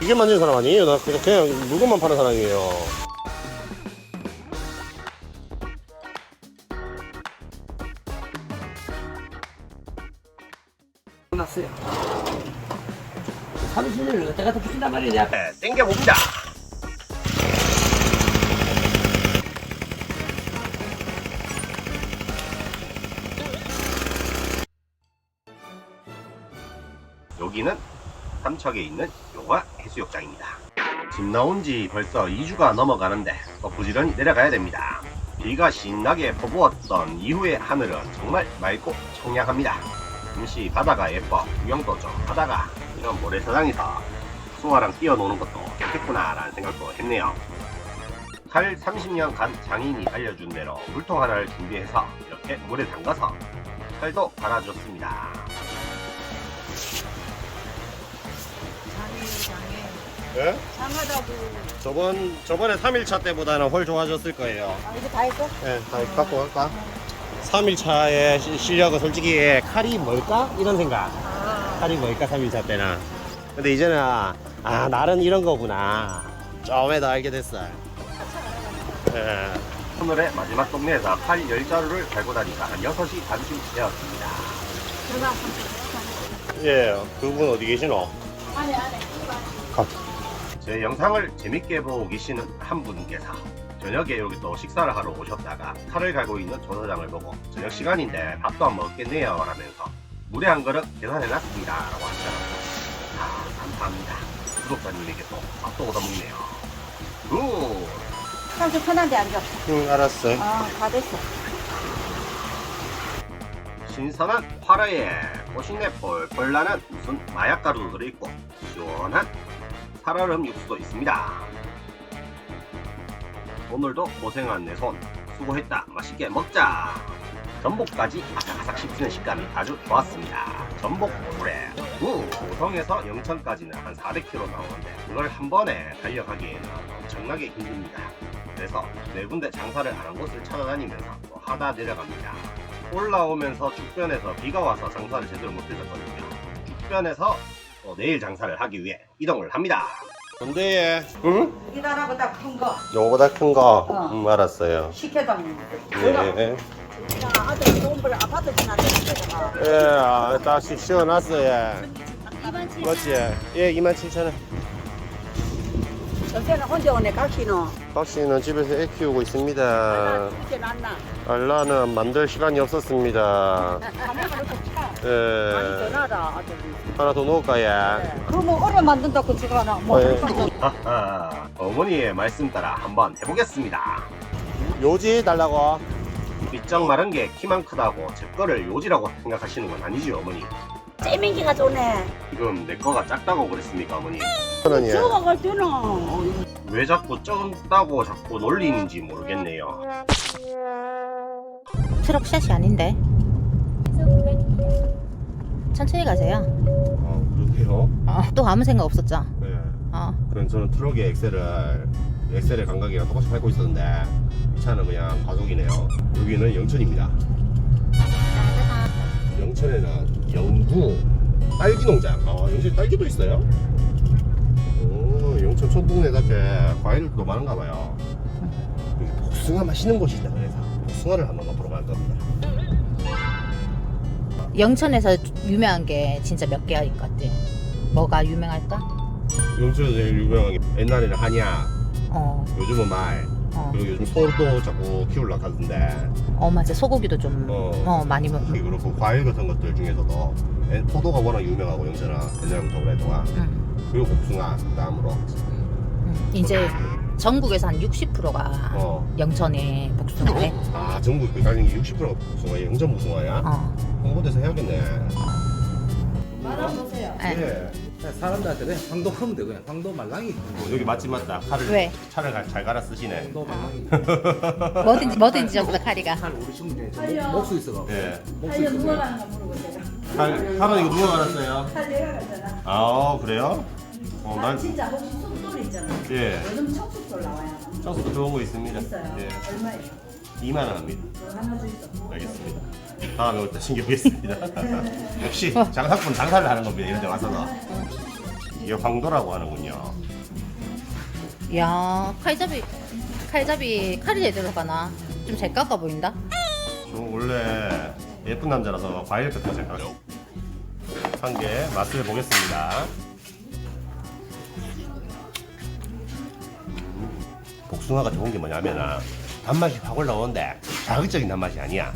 이게 만드는 사람 아니에요? 나 그냥 물건만 파는 사람이에요. 났어요. 30년을 어디다 갖다 붙인단 말이냐. 네, 땡겨봅니다. 여기는 삼척에 있는 용화 해수욕장입니다. 집 나온 지 벌써 2주가 넘어가는데 또 부지런히 내려가야 됩니다. 비가 신나게 퍼부었던 이후의 하늘은 정말 맑고 청량합니다. 잠시 바다가 예뻐 구경도 좀 하다가 이런 모래사장에서 수아랑 뛰어노는 것도 좋겠구나 라는 생각도 했네요. 칼 30년 간 장인이 알려준 대로 물통 하나를 준비해서 이렇게 물에 담가서 칼도 갈아줬습니다. 네? 장하다고. 저번에 3일차 때보다는 훨 좋아졌을 거예요. 아, 이거 다 했어? 네, 다 갖고 갈까? 3일차의 실력은 솔직히 칼이 뭘까? 이런 생각. 칼이 뭘까? 3일차 때는. 근데 이제는 나는 이런 거구나. 처음에 다 알게 됐어. 네. 오늘의 마지막 동네에서 칼 10자루를 갈고 다니까 한 6시 반쯤 되었습니다. 들어가. 예, 그분 어디 계시노? 안에. 제 영상을 재밌게 보고 계시는 한 분께서 저녁에 여기 또 식사를 하러 오셨다가 칼을 갈고 있는 조 사장을 보고 저녁 시간인데 밥도 안 먹겠네요 라면서 물에 한 그릇 계산해놨습니다 라고 하시더라고요. 감사합니다. 구독자님에게 또 밥도 얻어먹네요. 굿! 좀 편한데 앉아. 응, 알았어. 다 됐어. 신선한 화라에 꽃이네 펄펄 나는 무슨 마약가루도 들어있고 시원한 살얼음 육수도 있습니다. 오늘도 고생한 내 손 수고했다. 맛있게 먹자. 전복까지 아삭아삭 씹히는 식감이 아주 좋았습니다. 전복 물회. 고성에서 영천까지는 한 400km 나오는데 그걸 한 번에 달려가기에는 엄청나게 힘듭니다. 그래서 네 군데 장사를 하는 곳을 찾아다니면서 또 하다 내려갑니다. 올라오면서 죽변에서 비가 와서 장사를 제대로 못해줬거든요. 죽변에서 또 내일 장사를 하기 위해 이동을 합니다. 근데 응? 이거 하나보다 큰 거. 요거보다 큰 거? 어. 알았어요. 시켜달라는 예. 아들 좋은 걸 아파트 지나다니까. 예, 다시 씌워놨어요. 예. 맞지? 예, 27,000원. 전세는 혼자 오네 각시노. 박씨는 집에서 애 키우고 있습니다. 이렇게 낫나? 알라는 만들 시간이 없었습니다. 가면은 이렇게 차. 많이 예. 전하라 아들. 하나 더 놓을까요? 그러면 오래 만든다고 지가 하나 뭐. 하하, 어머니의 말씀 따라 한번 해보겠습니다. 요지 달라고? 삐쩍 마른 게 키만 크다고 제 거를 요지라고 생각하시는 건 아니죠, 어머니? 째민기가 좋네. 지금 내 거가 작다고 그랬습니까, 어머니? 천원이야. 저거가 되나? 왜 자꾸 적다고 자꾸 놀리는지 모르겠네요. 트럭샷이 아닌데. 천천히 가세요. 그렇게요? 또 아무 생각 없었죠? 네. 그럼 저는 트럭의 엑셀의 감각이랑 똑같이 밟고 있었는데 이 차는 그냥 과속이네요. 여기는 영천입니다. 영천에는 영구 딸기 농장. 영천에 딸기도 있어요? 영천 촌동네답게 과일도 많은가 봐요. 여기 복숭아 맛있는 곳이 있다 그래서 복숭아를 한번 먹으러 갈 겁니다. 영천에서 유명한 게 진짜 몇 개가 있을 것 같아. 뭐가 유명할까? 영천에서 제일 유명한 게 옛날에는 한약, 어, 요즘은 말, 그리고 요즘 소도 자꾸 키우려고 하던데 맞아. 소고기도 좀 많이 먹고. 그리고 과일 같은 것들 중에서도 포도가 워낙 유명하고 영천은 옛날부터 오랫동안 그리고 복숭아 그 다음으로 이제 전국에서 한 60%가 영천의 복숭아래. 전국 그 가는 게 60%가 복숭아야? 영천 복숭아야? 홍보대에서 해야겠네. 말아보세요. 예. 그냥 사람들한테 그냥 황도 하면 돼. 그냥 황도 말랑이. 여기 맛집 맞다. 왜? 차를 잘 갈아 쓰시네. 황도 말랑이. 뭐든지 전부 다 카리가. 잘 모르시면 돼. 목수 있어가. 예. 목수 있어. 누가 가는가 물어보세요. 칼은 이거 누가 갈았어요? 칼 내가 가잖아. 그래요? 난 진짜 혹시 솜돌이 있잖아. 예. 요즘 척수돌 나와요. 청소도 좋은 거 있습니다. 있어요. 예. 얼마예요? 2만 원 합니다. 그거 하나 더 있어. 알겠습니다. 다음에 올 때 챙겨보겠습니다. 역시 장사꾼 장사를 하는 겁니다. 이런 데 와서도. 이게 황도라고 하는군요. 야, 칼잡이 칼이 제대로 가나? 좀 잘 깎아 보인다. 저 원래 예쁜 남자라서 과일 같은 생각. 한 개 맛을 보겠습니다. 복숭아가 좋은 게 뭐냐면 단맛이 확 올라오는데 자극적인 단맛이 아니야.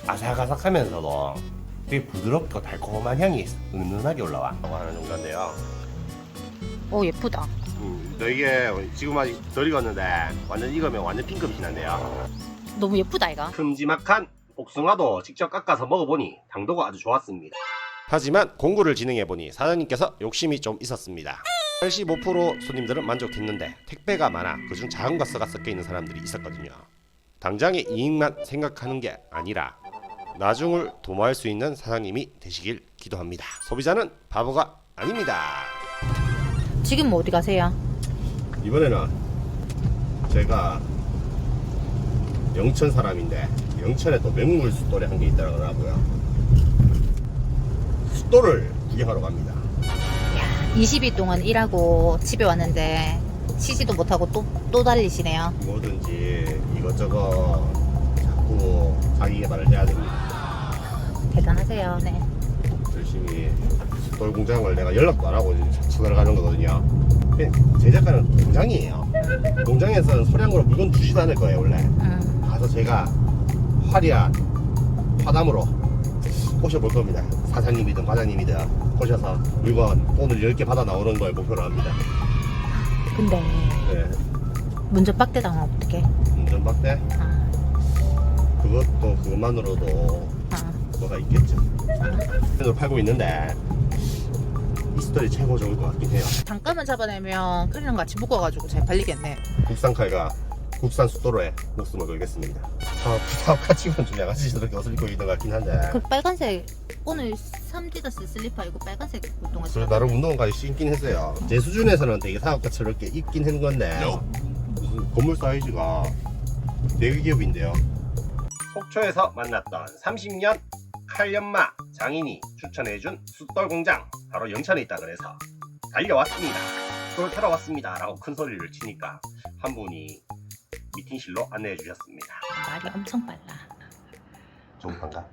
아삭아삭하면서도 되게 부드럽고 달콤한 향이 은은하게 올라와. 라고 하는 정도인데요. 오, 예쁘다. 이게 지금 아직 덜 익었는데 완전 익으면 완전 핑크빛이 난대요. 너무 예쁘다 이가. 큼지막한 복숭아도 직접 깎아서 먹어보니 당도가 아주 좋았습니다. 하지만 공구를 진행해보니 사장님께서 욕심이 좀 있었습니다. 85% 손님들은 만족했는데 택배가 많아 그중 작은 가스가 섞여있는 사람들이 있었거든요. 당장의 이익만 생각하는 게 아니라 나중을 도모할 수 있는 사장님이 되시길 기도합니다. 소비자는 바보가 아닙니다. 지금 뭐 어디 가세요? 이번에는 제가 영천 사람인데 영천에 또 명물 숫돌이 한 개 있더라고요. 숫돌을 구경하러 갑니다. 20일 동안 일하고 집에 왔는데 쉬지도 못하고 또 달리시네요. 뭐든지 이것저것 자꾸 자기 개발을 해야 됩니다. 대단하세요. 네. 열심히 숫돌 공장을 내가 연락도 안 하고 찾아가는 거거든요. 제작가는 공장이에요. 공장에서는 소량으로 물건 주지도 않을 거예요 원래. 가서 제가 화려한 화담으로 꼬셔볼 겁니다. 사장님이든 과장님이든 꼬셔서 물건 오늘 10개 받아 나오는 걸 목표로 합니다. 근데 네. 문전 빡대 당하면 어떡해? 운전박대? 그것도 그것만으로도 뭐가 있겠죠. 그래서 팔고 있는데 이 스토리 최고 좋을 것 같긴 해요. 단가만 잡아내면 칼이랑 같이 묶어가지고 잘 팔리겠네. 국산 칼과 국산 숫도로에 목숨을 걸겠습니다. 사업가치고는 좀 양아치 저렇게 옷을 입고 있는 것 같긴 한데 그 빨간색 오늘 3디다스 슬리퍼 이거 빨간색 운동화 그래 나름 운동화까지 신긴 했어요. 제 수준에서는 되게 사업가처렇게 입긴 한 건데 무슨 건물 사이즈가 대기업인데요. 속초에서 만났던 30년 칼연마 장인이 추천해준 숫돌 공장 바로 영천에 있다 그래서 달려왔습니다. 숫돌 타러 왔습니다 라고 큰 소리를 치니까 한 분이 미팅실로 안내해 주셨습니다. 말이 엄청 빨라. 좀 반가?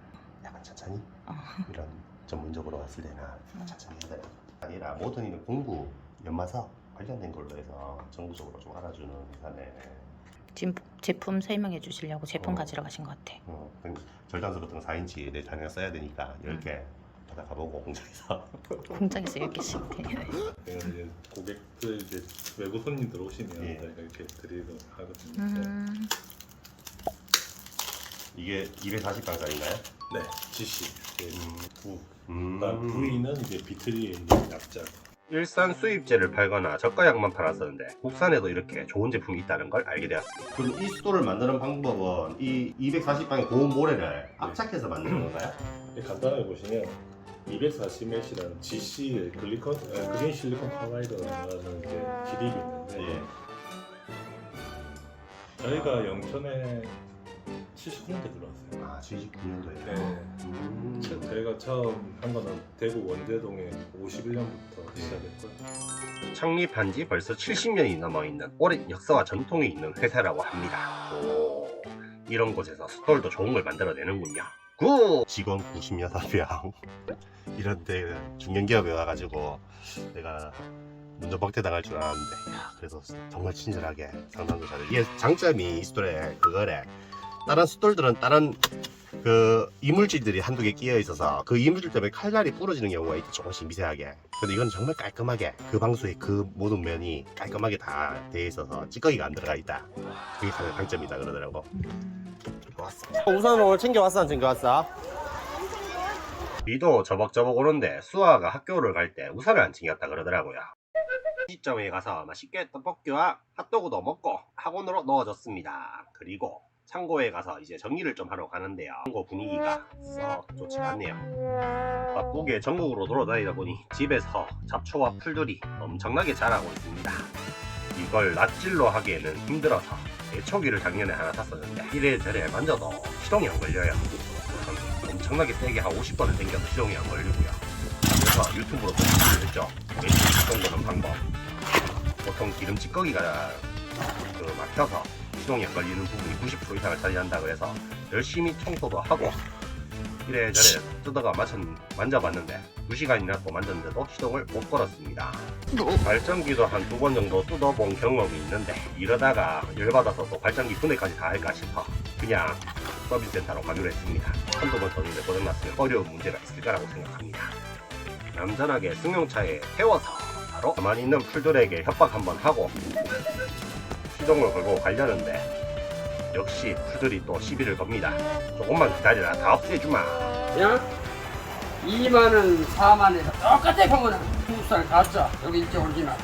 약간 천천히? 어. 이런 전문적으로 왔을 때나 천천히 해야 돼요. 아니라 모든 일은 공부, 연마사 관련된 걸로 해서 정부적으로 좀 알아주는 회사네. 지금 제품 설명해 주시려고 제품 가지러 가신 것 같아. 절단서 같은 거 4인치 내 자네가 써야 되니까 10개 받아 가보고 공장에서. 공장에서 10개씩. 내가 이제 고객들 이제 외부 손님 들어오시면 예. 저희가 이렇게 드리도 하거든요. 이게 240방짜리인가요? 네, GC. 부. 음. V는 이제 비트리에 있는 약자. 일산 수입제를 팔거나 저가약만 팔았었는데 국산에도 이렇게 좋은 제품이 있다는 걸 알게 되었습니다. 그럼 이 수도를 만드는 방법은 이 240방의 고온 모래를 압착해서 만드는 건가요? 간단하게 보시면 240m이라는 GC 그린 실리콘 카바이드라는 이제 기립이 있는데 예. 저희가 영천에 79년도에 들어왔어요. 아, 79년도에. 네. 저희가 처음 한 거는 대구 원대동에 51년부터 시작했고요. 창립한 지 벌써 70년이 넘어있는 오랜 역사와 전통이 있는 회사라고 합니다. 오, 이런 곳에서 숫돌도 좋은 걸 만들어내는군요. 직원 96명 이런 데 중견기업에 와가지고 내가 문전박대 당할 줄 알았는데 그래서 정말 친절하게 상담도 잘해. 이게 장점이 이 숫돌에 그거래. 다른 숫돌들은 다른 그 이물질들이 한두 개 끼어 있어서 그 이물질 때문에 칼날이 부러지는 경우가 있대, 조금씩 미세하게. 근데 이건 정말 깔끔하게 그 방수의 그 모든 면이 깔끔하게 다 돼 있어서 찌꺼기가 안 들어가 있다. 그게 가장 장점이다 그러더라고. 좋았습니다. 우선 오늘 챙겨왔어 안 챙겨왔어? 비도 저벅저벅 오는데 수아가 학교를 갈 때 우산을 안 챙겼다 그러더라고요. 시점에 가서 맛있게 떡볶이와 핫도그도 먹고 학원으로 넣어줬습니다. 그리고 창고에 가서 이제 정리를 좀 하러 가는데요. 창고 분위기가 썩 좋지가 않네요. 바쁘게 전국으로 돌아다니다 보니 집에서 잡초와 풀들이 엄청나게 자라고 있습니다. 이걸 낫질로 하기에는 힘들어서 애초기를 작년에 하나 샀었는데 이래저래 만져도 시동이 안 걸려요. 엄청나게 세게 한 50번을 당겨도 시동이 안 걸리고요. 그래서 유튜브로 또 공부를 했죠. 매출 시동 거는 방법. 보통 기름 찌꺼기가 막혀서 시동이 안 걸리는 부분이 90% 이상을 차지한다 그래서 열심히 청소도 하고 이래저래 뜯어가 만져봤는데 2시간이나 또 만졌는데도 시동을 못 걸었습니다. 발전기도 한 2번 정도 뜯어본 경험이 있는데 이러다가 열받아서 또 발전기 분해까지 다 할까 싶어 그냥 서비스 센터로 가기로 했습니다. 한두 번 썼는데 고장났으면 어려운 문제가 있을 거라고 생각합니다. 얌전하게 승용차에 태워서 바로 가만히 있는 풀들에게 협박 한번 하고 시동을 걸고 가려는데 역시 풀들이 또 시비를 겁니다. 조금만 기다려라, 다 없애주마. 야, 2만원, 4만원 똑같아 보면은 중국산 가짜 여기 일제 오리지널.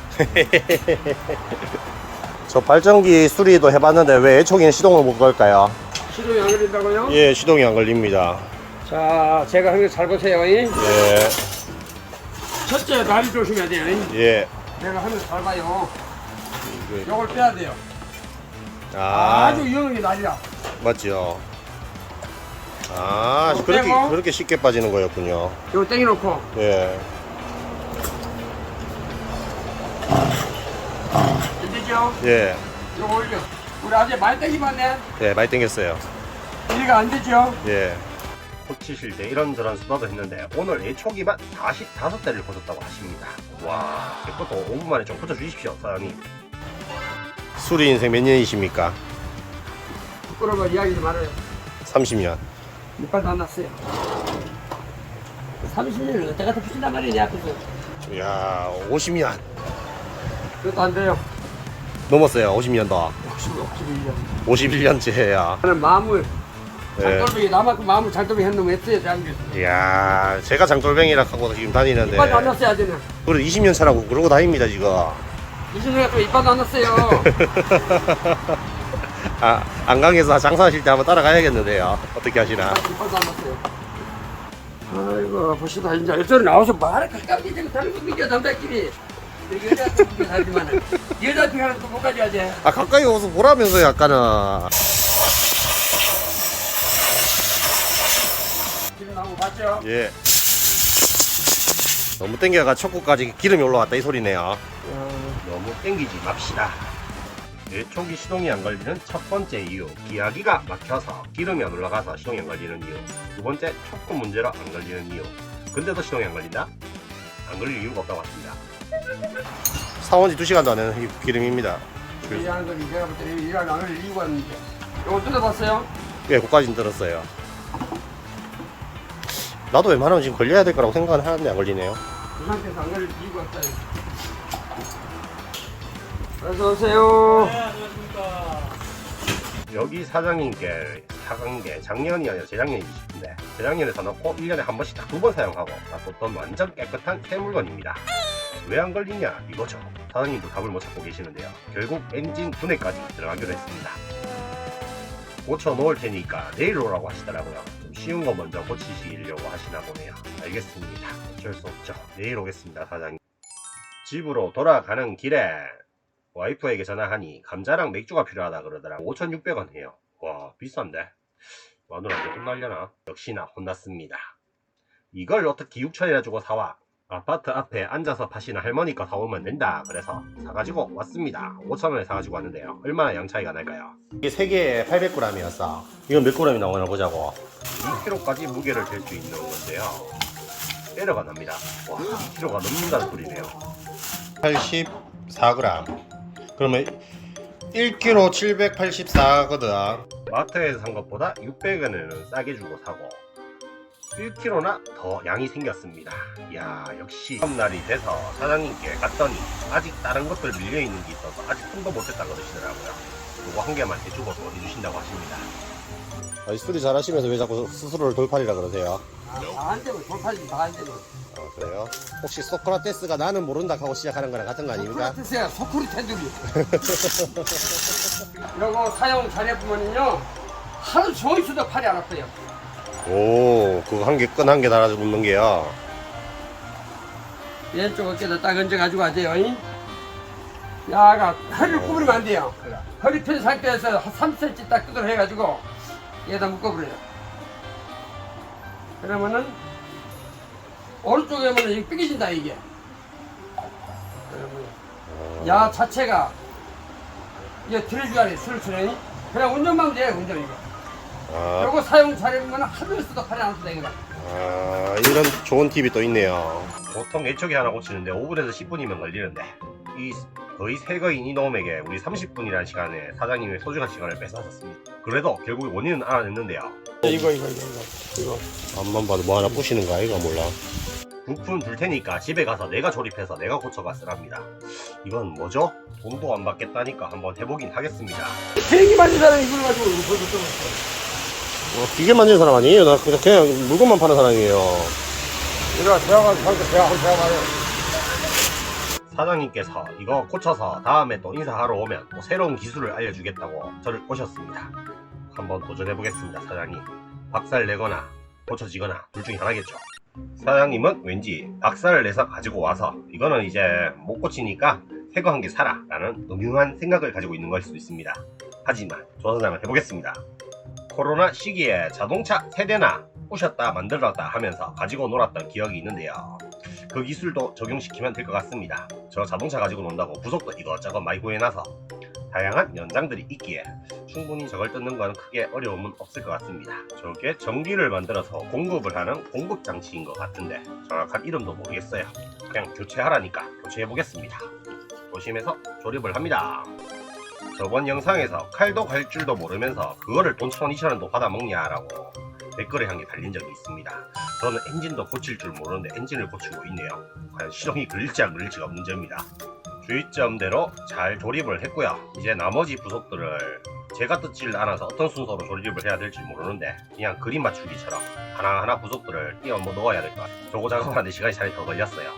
저 발전기 수리도 해봤는데 왜 애초기는 시동을 못 걸까요? 시동이 안 걸린다고요? 예, 시동이 안 걸립니다. 자, 제가 하는 거 잘 보세요. 예, 첫째 다리 조심해야 돼요. 예. 내가 하는 거 잘 봐요. 요걸 빼야 돼요. 아, 아주 유용하게 날이야. 맞죠. 아, 또 빼고. 그렇게 쉽게 빠지는 거였군요. 요거 땡겨놓고 예. 안 되죠? 예. 요거 올려. 우리 아직 많이 땡기면 예, 많이 땡겼어요. 이리가 안 되죠? 예. 고치실 때 이런저런 수다도 했는데 오늘 애초기만 45대를 고쳤다고 하십니다. 와, 제 것도 5분 만에 좀 고쳐주십시오, 사장님. 수리 인생 몇 년이십니까? 부끄러워 이야기지 말아요. 30년. 이빨도 안 났어요. 30년을 어디다 갖다 붙인단 말이야, 내 앞에서. 이야, 50년. 그것도 안 돼요. 넘었어요, 50년 더. 61년. 51년째야. 저는 마음을 예. 장돌뱅이 나만큼 마음을 장돌뱅이 했는 놈 했어요, 대한민국. 이야, 제가 장돌뱅이라 하고 지금 다니는데. 이빨도 안 났어요, 아직은. 그래도 20년 차라고 그러고 다닙니다, 지금. 20년간 또 이빨도 안 났어요. 아, 안강에서 장사하실 때 한번 따라가야겠는데요. 어떻게 하시나? 이빨도 안 났어요. 아이고, 보시다, 이제 여쭤로 나와서 말을 가깝게 좀 다른 거 믿겨, 남자끼리. 여자한테 믿겨 살지만은. 여자한테 하는 거못 가져야지. 아, 가까이 오서 보라면서요, 아까는. 집에 나온 거 봤죠? 예. 너무 땡겨가 척구까지 기름이 올라왔다 이 소리네요. 너무 땡기지 맙시다. 애초기 시동이 안 걸리는 첫 번째 이유, 기아기가 막혀서 기름이 안 올라가서 시동이 안 걸리는 이유. 두 번째, 척구 문제로 안 걸리는 이유. 근데도 시동이 안 걸린다? 안 걸릴 이유가 없다고 합니다. 사온 지 2시간도 안 되는 이 기름입니다. 일하는 건 내가 볼 때는 일을 안 할 이유가 있는데. 이거 뜯어봤어요? 예, 그까지는 들었어요. 나도 웬만하면 지금 걸려야 될 거라고 생각은 하는데 안 걸리네요. 이 상태에서 안 걸릴 이유가 없어요. 어서 오세요. 네, 안녕하십니까. 여기 사장님께 사간 게 작년이 아니라 재작년이신데 재작년에 사놓고 1년에 한 번씩 딱 2번 사용하고 놔뒀던 완전 깨끗한 새 물건입니다. 왜 안 걸리냐 이거죠. 사장님도 답을 못 찾고 계시는데요. 결국 엔진 분해까지 들어가기로 했습니다. 고쳐 놓을 테니까 내일 오라고 하시더라고요. 좀 쉬운 거 먼저 고치시려고 하시나 보네요. 알겠습니다. 어쩔 수 없죠. 내일 오겠습니다, 사장님. 집으로 돌아가는 길에 와이프에게 전화하니 감자랑 맥주가 필요하다 그러더라고. 5,600원 해요. 와, 비싼데? 마누라한테 혼날려나? 역시나 혼났습니다. 이걸 어떻게 6,000원이나 주고 사와? 아파트 앞에 앉아서 파시는 할머니가 사오면 된다. 그래서 사가지고 왔습니다. 5,000원에 사가지고 왔는데요. 얼마나 양 차이가 날까요? 이게 3개에 800g이었어. 이건 몇 g이 나오나 보자고. 2kg까지 무게를 잴 수 있는 건데요. 에러가 납니다. 와, 2kg가 넘는다는 소리네요. 84g. 그러면 1kg 784거든. 마트에서 산 것보다 600원에는 싸게 주고 사고 1kg나 더 양이 생겼습니다. 이야, 역시 다음날이 돼서 사장님께 갔더니 아직 다른 것들 밀려있는 게 있어서 아직 손도 못 댔다 그러시더라고요. 요거 한 개만 해주고서 해주신다고 하십니다. 아니, 수리 잘 하시면서 왜 자꾸 스스로를 돌팔이라 그러세요? 다안 되면 돌팔지 다안 되면. 그래요? 혹시 소크라테스가 나는 모른다 하고 시작하는 거랑 같은 거 아닙니까? 소크라테스야 소쿠리 텐두리. 이거 사용 잘해보면요 하루 종일 있어도 팔이 안 아파요. 오, 그거 한 개 끈 한 개 달아서 묶는 게요. 왼쪽 어깨에다 딱 얹어가지고 하세요. 야가 허리를 구부리면 안 돼요. 허리 편 상태에서 한 3cm 딱 뜯어 해가지고 얘다 묶어버려요. 그러면은 오른쪽에 보면 이게 삐개진다 이게. 야 자체가 이게 들줄알이 술술이 그냥 운전만 돼 운전 이거. 요거 사용 잘하는 거는 하루 있어도 팔이 안 쓰다 이거. 이런 좋은 팁이 또 있네요. 보통 애초기 하나 고치는데 5분에서 10분이면 걸리는데 이 거의 새거인 이놈에게 우리 30분이라는 시간에 사장님의 소중한 시간을 뺏어왔습니다. 그래도 결국 원인은 알아냈는데요. 이거. 앞만 봐도 뭐 하나 부시는 거 아이가 몰라. 부품 줄 테니까 집에 가서 내가 조립해서 내가 고쳐가 쓰랍니다. 이건 뭐죠? 돈도 안 받겠다니까 한번 해보긴 하겠습니다. 비행기 만든 사람이 이걸 가지고 벌써 써봤어. 기계 만지는 사람 아니에요. 나 그냥 물건만 파는 사람이에요. 내가 대학 말이야. 사장님께서 이거 고쳐서 다음에 또 인사하러 오면 또 새로운 기술을 알려주겠다고 저를 꼬셨습니다. 한번 도전해보겠습니다. 사장님 박살 내거나 고쳐지거나 둘 중에 하나겠죠. 사장님은 왠지 박살을 내서 가지고 와서 이거는 이제 못 고치니까 새거 한 개 사라 라는 음흉한 생각을 가지고 있는 걸 수도 있습니다. 하지만 조사장을 해보겠습니다. 코로나 시기에 자동차 세대나 부셨다 만들었다 하면서 가지고 놀았던 기억이 있는데요. 그 기술도 적용시키면 될 것 같습니다. 저 자동차 가지고 논다고 부속도 이것저것 많이 구해놔서 다양한 연장들이 있기에 충분히 저걸 뜯는 건 크게 어려움은 없을 것 같습니다. 저게 전기를 만들어서 공급을 하는 공급장치인 것 같은데 정확한 이름도 모르겠어요. 그냥 교체하라니까 교체해보겠습니다. 조심해서 조립을 합니다. 저번 영상에서 칼도 갈 줄도 모르면서 그거를 돈 1,200원도 받아먹냐라고 댓글에 한 개 달린 적이 있습니다. 저는 엔진도 고칠 줄 모르는데 엔진을 고치고 있네요. 과연 시동이 걸릴지 안 걸릴지가 문제입니다. 주의점대로 잘 조립을 했고요. 이제 나머지 부속들을 제가 뜯질 않아서 어떤 순서로 조립을 해야 될지 모르는데 그냥 그림 맞추기처럼 하나하나 부속들을 띄워 넣어야 될 것 같아요. 저거 작업하는데 시간이 잘 더 걸렸어요.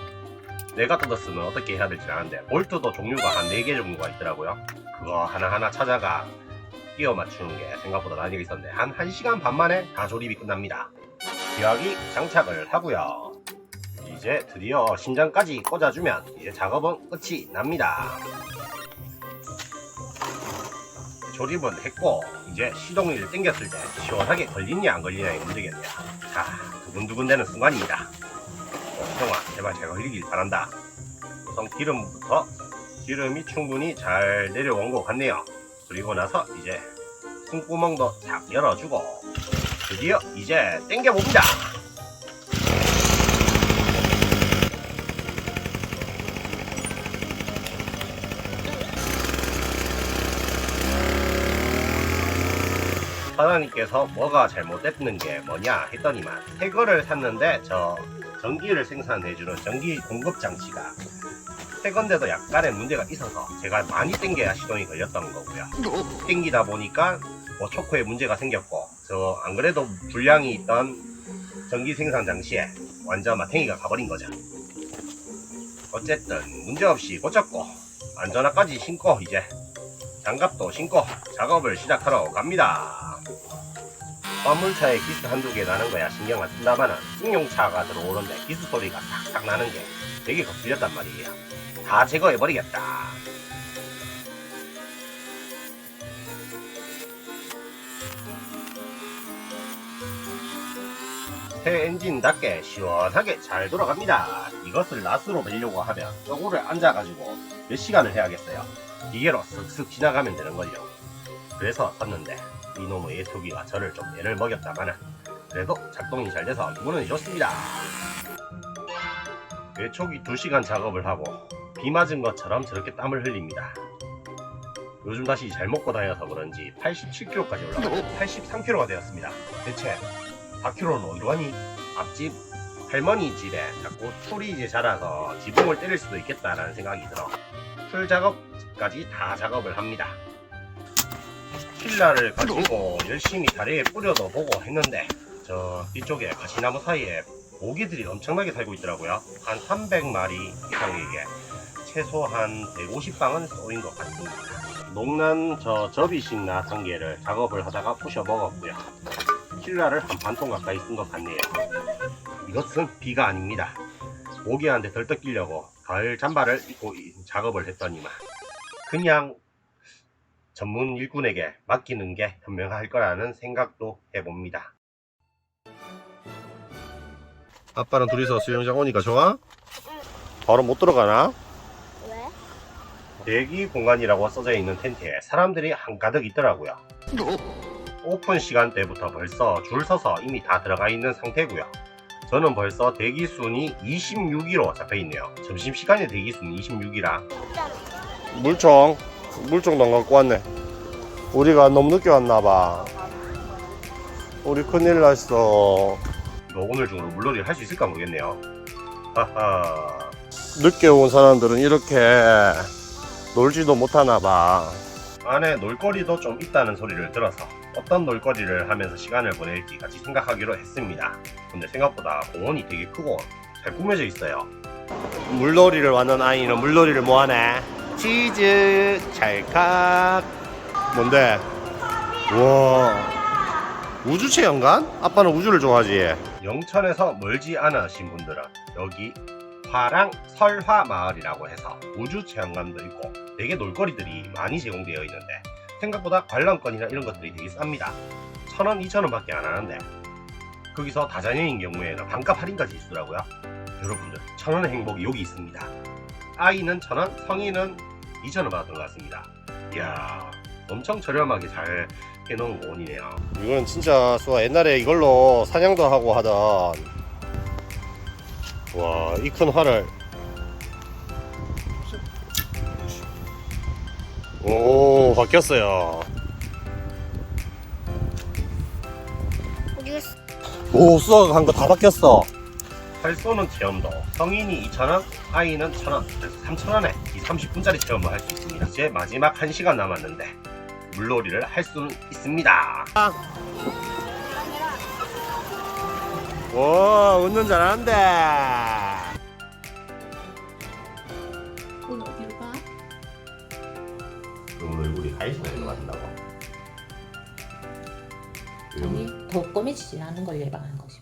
내가 뜯었으면 어떻게 해야 될지 아는데 볼트도 종류가 한 4개 정도가 있더라고요. 그거 하나하나 찾아가 끼워 맞추는 게 생각보다 난이가 있었는데 한 1시간 반 만에 다 조립이 끝납니다. 기화기 장착을 하고요. 이제 드디어 신장까지 꽂아주면 이제 작업은 끝이 납니다. 조립은 했고 이제 시동을 당겼을 때 시원하게 걸리냐 안 걸리냐의 문제겠네요. 자, 두근두근대는 순간입니다. 형아 제발 잘 걸리길 바란다. 우선 기름부터 기름이 충분히 잘 내려온 것 같네요. 그리고 나서 이제 숨구멍도 싹 열어주고 드디어 이제 당겨봅니다. 사장님께서 뭐가 잘못됐는 게 뭐냐 했더니만 새 거를 샀는데 저 전기를 생산해주는 전기 공급 장치가 새 건데도 약간의 문제가 있어서 제가 많이 당겨야 시동이 걸렸던 거고요. 당기다 보니까 뭐 초코에 문제가 생겼고 저 안 그래도 불량이 있던 전기 생산 장치에 완전 마탱이가 가버린 거죠. 어쨌든 문제없이 고쳤고 안전화까지 신고 이제 장갑도 신고 작업을 시작하러 갑니다. 화물차에 기스 한두 개 나는 거야 신경 안 쓴다마는 승용차가 들어오는데 기스 소리가 탁탁 나는 게 되게 거슬렸단 말이에요. 다 제거해버리겠다. 새 엔진답게 시원하게 잘 돌아갑니다. 이것을 낫으로 밀려고 하면 쪼구를 앉아가지고 몇 시간을 해야겠어요. 기계로 쓱쓱 지나가면 되는걸요. 그래서 샀는데 이놈의 예초기가 저를 좀 애를 먹였다마는 그래도 작동이 잘 돼서 기분은 좋습니다. 예초기 2시간 작업을 하고 비 맞은 것처럼 저렇게 땀을 흘립니다. 요즘 다시 잘 먹고 다녀서 그런지 87kg까지 올라가서 83kg가 되었습니다. 대체 4kg는 어디로 가니? 앞집 할머니 집에 자꾸 풀이 이제 자라서 지붕을 때릴 수도 있겠다라는 생각이 들어 풀 작업까지 다 작업을 합니다. 필라를 가지고 열심히 다리에 뿌려도 보고 했는데 저 뒤쪽에 가시나무 사이에 모기들이 엄청나게 살고 있더라고요. 한 300마리 이상에게 최소한 150방은 쏘인 것 같습니다. 녹난 저 접이식나 단계를 작업을 하다가 부셔 먹었고요. 필라를 한 반통 가까이 쓴 것 같네요. 이것은 비가 아닙니다. 모기한테 덜 뜯기려고 가을 잠바를 입고 작업을 했더니만 그냥 전문 일꾼에게 맡기는 게 현명할 거라는 생각도 해봅니다. 아빠랑 둘이서 수영장 오니까 좋아? 바로 못 들어가나? 왜? 대기 공간이라고 써져 있는 텐트에 사람들이 한가득 있더라고요. 오픈 시간대부터 벌써 줄 서서 이미 다 들어가 있는 상태고요. 저는 벌써 대기 순위 26위로 잡혀 있네요. 점심시간에 대기 순위 26위라. 물총도 안 갖고 왔네. 우리가 너무 늦게 왔나봐. 우리 큰일 났어. 이거 오늘 중으로 물놀이 할 수 있을까 모르겠네요. 하하. 늦게 온 사람들은 이렇게 놀지도 못하나봐. 안에 놀거리도 좀 있다는 소리를 들어서 어떤 놀거리를 하면서 시간을 보낼지 같이 생각하기로 했습니다. 근데 생각보다 공원이 되게 크고 잘 꾸며져 있어요. 물놀이를 왔는 아이는 물놀이를 뭐하네? 치즈 찰칵. 뭔데? 우와, 우주체험관? 아빠는 우주를 좋아하지. 영천에서 멀지 않으신 분들은 여기 화랑 설화마을이라고 해서 우주체험관도 있고 되게 놀거리들이 많이 제공되어 있는데 생각보다 관람권이나 이런 것들이 되게 쌉니다. 1,000원, 2,000원 밖에 안 하는데 거기서 다자녀인 경우에는 반값 할인까지 있더라고요. 여러분들 1,000원의 행복이 여기 있습니다. 아이는 1,000원, 성인은 2,000원 받았던 것 같습니다. 이야, 엄청 저렴하게 잘 해놓은 공원이네요. 이건 진짜 수아 옛날에 이걸로 사냥도 하고 하던. 와, 이 큰 활을. 오, 바뀌었어요. 오, 수아가 한 거 다 바뀌었어. 활 쏘는 체험도 성인이 2,000원, 아이는 1,000원, 그래서 3,000원에 이 30분짜리 체험을 할 수 있습니다. 이제 마지막 1시간 남았는데 물놀이를 할 수는 있습니다. 와, 운전 잘하는데. 오늘 어디로 가? 그럼 얼굴이 하얘지는 거 같다고? 아니 더 검해지지 않는 걸 예방하는 것이